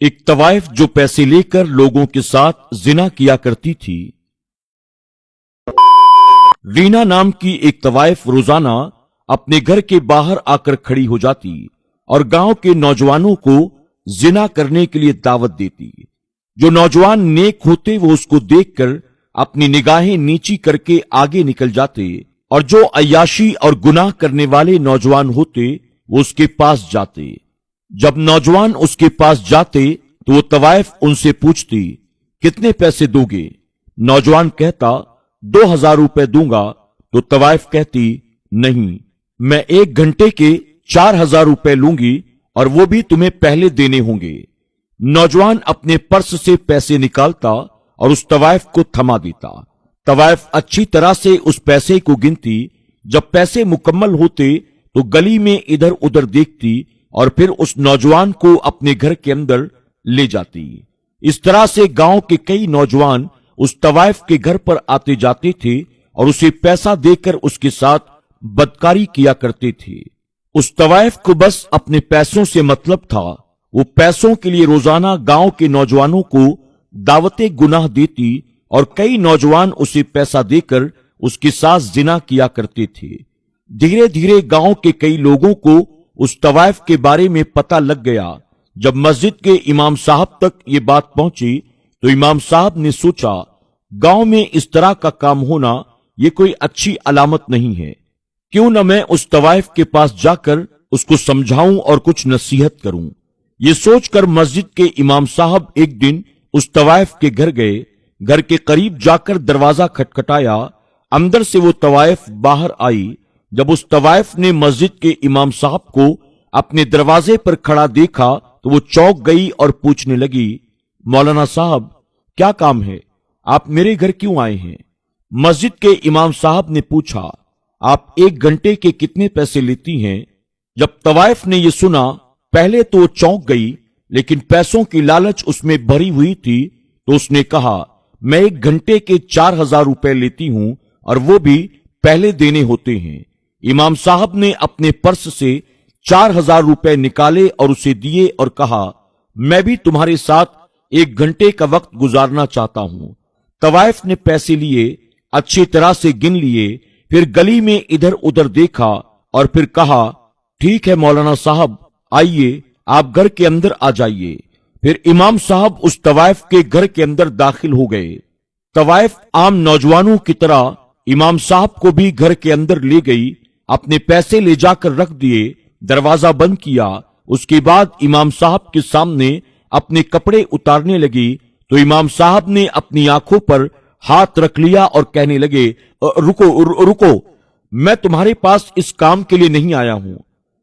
ایک तवाइफ जो पैसे लेकर लोगों के साथ जिना किया करती थी। रीना नाम की एक तवाइफ रोजाना अपने घर के बाहर आकर खड़ी हो जाती और गांव के नौजवानों को जिना करने के लिए दावत देती। जो नौजवान नेक होते वो उसको देखकर अपनी निगाहें नीची करके आगे निकल जाते और जो अय्याशी और गुनाह करने वाले नौजवान होते वो उसके पास जाते। जब नौजवान उसके पास जाते तो वो तवाइफ उनसे पूछती, कितने पैसे दोगे? नौजवान कहता, 2000 रुपए दूंगा। तो तवाइफ कहती, नहीं, मैं 1 घंटे के 4000 रुपए लूंगी और वो भी तुम्हें पहले देने होंगे। नौजवान अपने पर्स से पैसे निकालता और उस तवाइफ को थमा देता। तवाइफ अच्छी तरह से उस पैसे को गिनती। जब पैसे मुकम्मल होते तो गली में इधर उधर देखती और फिर उस नौजवान को अपने घर के अंदर ले जाती। इस तरह से गांव के कई नौजवान उस तवाइफ के घर पर आते जाते थे और उसे पैसा देकर उसके साथ बदकारी किया करते थे। उस तवाइफ को बस अपने पैसों से मतलब था। वो पैसों के लिए रोजाना गांव के नौजवानों को दावते गुनाह देती और कई नौजवान उसे पैसा देकर उसके साथ जिना किया करते थे। धीरे धीरे गांव के कई लोगों को उस तवाइफ के बारे में पता लग गया। जब मस्जिद के इमाम साहब तक ये बात पहुंची तो इमाम साहब ने सोचा, गांव में इस तरह का काम होना ये कोई अच्छी अलामत नहीं है। क्यों न मैं उस तवाइफ के पास जाकर उसको समझाऊं और कुछ नसीहत करूं। ये सोचकर मस्जिद के इमाम साहब एक दिन उस तवाइफ के घर गए। घर के करीब जाकर दरवाजा खटखटाया। अंदर से वो तवाइफ बाहर आई। जब उस तवाइफ ने मस्जिद के इमाम साहब को अपने दरवाजे पर खड़ा देखा तो वो चौंक गई और पूछने लगी, मौलाना साहब, क्या काम है? आप मेरे घर क्यों आए हैं? मस्जिद के इमाम साहब ने पूछा, आप 1 घंटे के कितने पैसे लेती हैं? जब तवाइफ ने यह सुना, पहले तो वो चौंक गई, लेकिन पैसों की लालच उसमें भरी हुई थी तो उसने कहा, मैं 1 घंटे के 4000 रुपए लेती हूं और वो भी पहले देने होते हैं। इमाम साहब ने अपने पर्स से 4000 रुपए निकाले और उसे दिए और कहा, मैं भी तुम्हारे साथ 1 घंटे का वक्त गुजारना चाहता हूं। तवाइफ ने पैसे लिए, अच्छी तरह से गिन लिए, फिर गली में इधर उधर देखा और फिर कहा, ठीक है मौलाना साहब, आइए आप घर के अंदर आ जाइए। फिर इमाम साहब उस तवाइफ के घर के अंदर दाखिल हो गए। तवाइफ आम नौजवानों की तरह इमाम साहब को भी घर के अंदर ले गई। अपने पैसे ले जाकर रख दिए, दरवाजा बंद किया। उसके बाद इमाम साहब के सामने अपने कपड़े उतारने लगी तो इमाम साहब ने अपनी आंखों पर हाथ रख लिया और कहने लगे, रुको, मैं तुम्हारे पास इस काम के लिए नहीं आया हूं।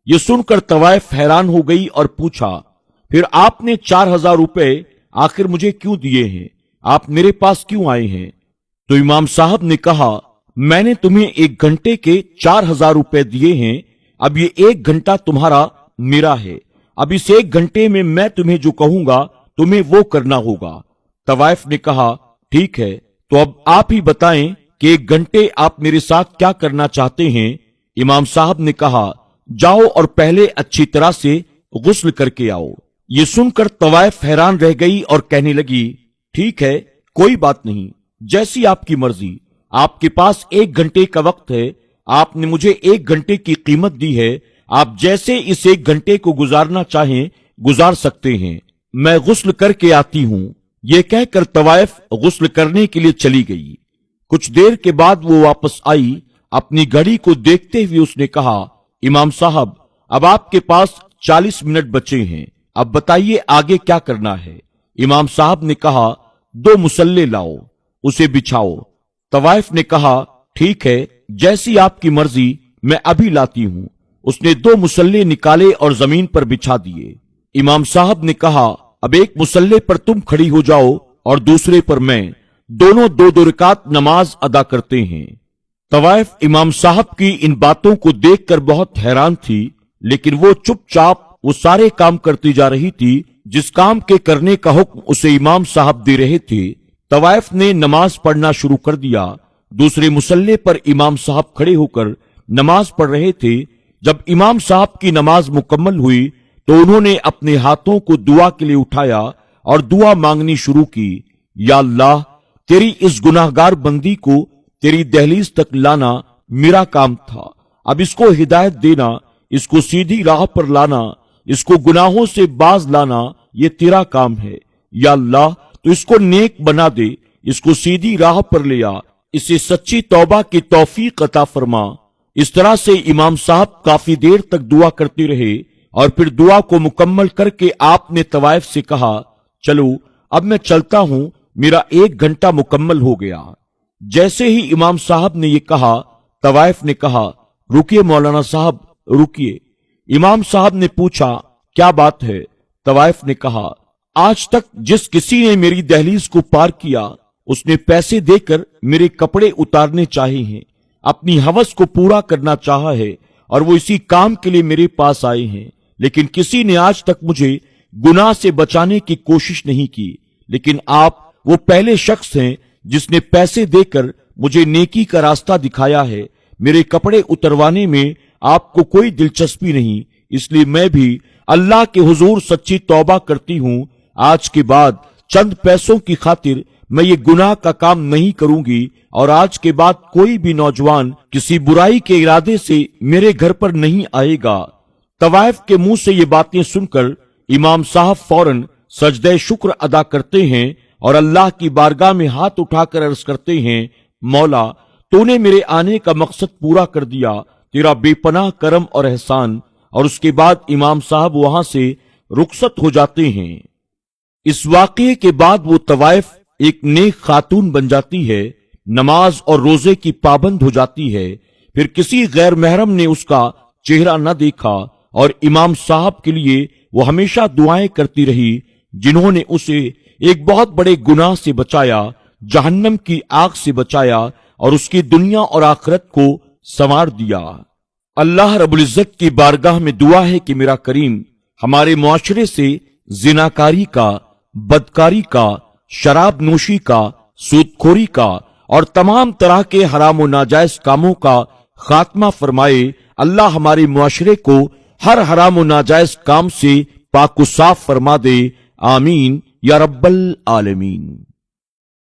यह सुनकर तवाइफ हैरान हो गई और पूछा, फिर आपने 4000 रुपए आखिर मुझे क्यों दिए हैं? आप मेरे पास क्यों आए हैं? तो इमाम साहब ने कहा, मैंने तुम्हें 1 घंटे के 4000 रुपए दिए हैं। अब ये 1 घंटा तुम्हारा मेरा है। अब इस 1 घंटे में मैं तुम्हें जो कहूंगा तुम्हें वो करना होगा। तवाइफ ने कहा, ठीक है, तो अब आप ही बताएं कि 1 घंटे आप मेरे साथ क्या करना चाहते हैं? इमाम साहब ने कहा, जाओ और पहले अच्छी तरह से गुस्ल करके आओ। ये सुनकर तवाइफ हैरान रह गई और कहने लगी, ठीक है, कोई बात नहीं, जैसी आपकी मर्जी। आपके पास 1 घंटे का वक्त है। आपने मुझे 1 घंटे की कीमत दी है। आप जैसे इस 1 घंटे को गुजारना चाहें गुजार सकते हैं। मैं गुस्ल करके आती हूं। यह कहकर तवाइफ गुस्ल करने के लिए चली गई। कुछ देर के बाद वो वापस आई। अपनी घड़ी को देखते हुए उसने कहा, इमाम साहब, अब आपके पास 40 मिनट बचे हैं। अब बताइए आगे क्या करना है? इमाम साहब ने कहा, 2 मुसल्ले लाओ, उसे बिछाओ। तवाइफ ने कहा, ठीक है, जैसी आपकी मर्जी, मैं अभी लाती हूं। उसने 2 मुसल्ले निकाले और जमीन पर बिछा दिए। इमाम साहब ने कहा, अब एक मुसल्ले पर तुम खड़ी हो जाओ और दूसरे पर मैं। दोनों 2-2 रकात नमाज अदा करते हैं। तवाइफ इमाम साहब की इन बातों को देखकर बहुत हैरान थी, लेकिन वो चुपचाप वो सारे काम करती जा रही थी जिस काम के करने का हुक्म उसे इमाम साहब दे रहे थे। तवाइफ ने नमाज पढ़ना शुरू कर दिया। दूसरे मुसल्ले पर इमाम साहब खड़े होकर नमाज पढ़ रहे थे। जब इमाम साहब की नमाज मुकम्मल हुई तो उन्होंने अपने हाथों को दुआ के लिए उठाया और दुआ मांगनी शुरू की। या अल्लाह, तेरी इस गुनाहगार बंदी को तेरी दहलीज तक लाना मेरा काम था। अब इसको हिदायत देना, इसको सीधी राह पर लाना, इसको गुनाहों से बाज लाना, ये तेरा काम है। या अल्लाह, तो इसको नेक बना दे, इसको सीधी राह पर ले आ, इसे सच्ची तौबा की तौफीक अता फरमा। इस तरह से इमाम साहब काफी देर तक दुआ करते रहे और फिर दुआ को मुकम्मल करके आपने तवाइफ से कहा, चलो अब मैं चलता हूं, मेरा 1 घंटा मुकम्मल हो गया। जैसे ही इमाम साहब ने ये कहा, तवाइफ ने कहा, रुकिए मौलाना साहब, रुकिए। इमाम साहब ने पूछा, क्या बात है? तवाइफ ने कहा, आज तक जिस किसी ने मेरी दहलीज को पार किया उसने पैसे देकर मेरे कपड़े उतारने चाहे हैं, अपनी हवस को पूरा करना चाहा है और वो इसी काम के लिए मेरे पास आए हैं, लेकिन किसी ने आज तक मुझे गुनाह से बचाने की कोशिश नहीं की। लेकिन आप वो पहले शख्स हैं जिसने पैसे देकर मुझे नेकी का रास्ता दिखाया है। मेरे कपड़े उतरवाने में आपको कोई दिलचस्पी नहीं, इसलिए मैं भी अल्लाह के हुजूर सच्ची तौबा करती हूं। आज के बाद चंद पैसों की खातिर मैं ये गुनाह का काम नहीं करूंगी और आज के बाद कोई भी नौजवान किसी बुराई के इरादे से मेरे घर पर नहीं आएगा। तवाइफ के मुंह से ये बातें सुनकर इमाम साहब फौरन सजदे शुक्र अदा करते हैं और अल्लाह की बारगाह में हाथ उठाकर अर्ज करते हैं, मौला, तूने मेरे आने का मकसद पूरा कर दिया, तेरा बेपनाह करम और एहसान। और उसके बाद इमाम साहब वहां से रुखसत हो जाते हैं। इस वाकये के बाद वो तवाइफ एक नेक खातून बन जाती है, नमाज और रोजे की पाबंद हो जाती है। फिर किसी गैर महरम ने उसका चेहरा न देखा और इमाम साहब के लिए वो हमेशा दुआएं करती रही, जिन्होंने उसे एक बहुत बड़े गुनाह से बचाया, जहन्नम की आग से बचाया और उसकी दुनिया और आखिरत को संवार दिया। अल्लाह रब्बुल इज्जत की बारगाह में दुआ है कि मेरा करीम हमारे मुआशरे से जिनाकारी का, बदकारी का, शराब नोशी का, सूदखोरी का और तमाम तरह के हराम व नाजायज कामों का खात्मा फरमाए। अल्लाह हमारे मुआशरे को हर हराम व नाजायज काम से पाक व साफ फरमा दे। आमीन या रब्बल आलमीन।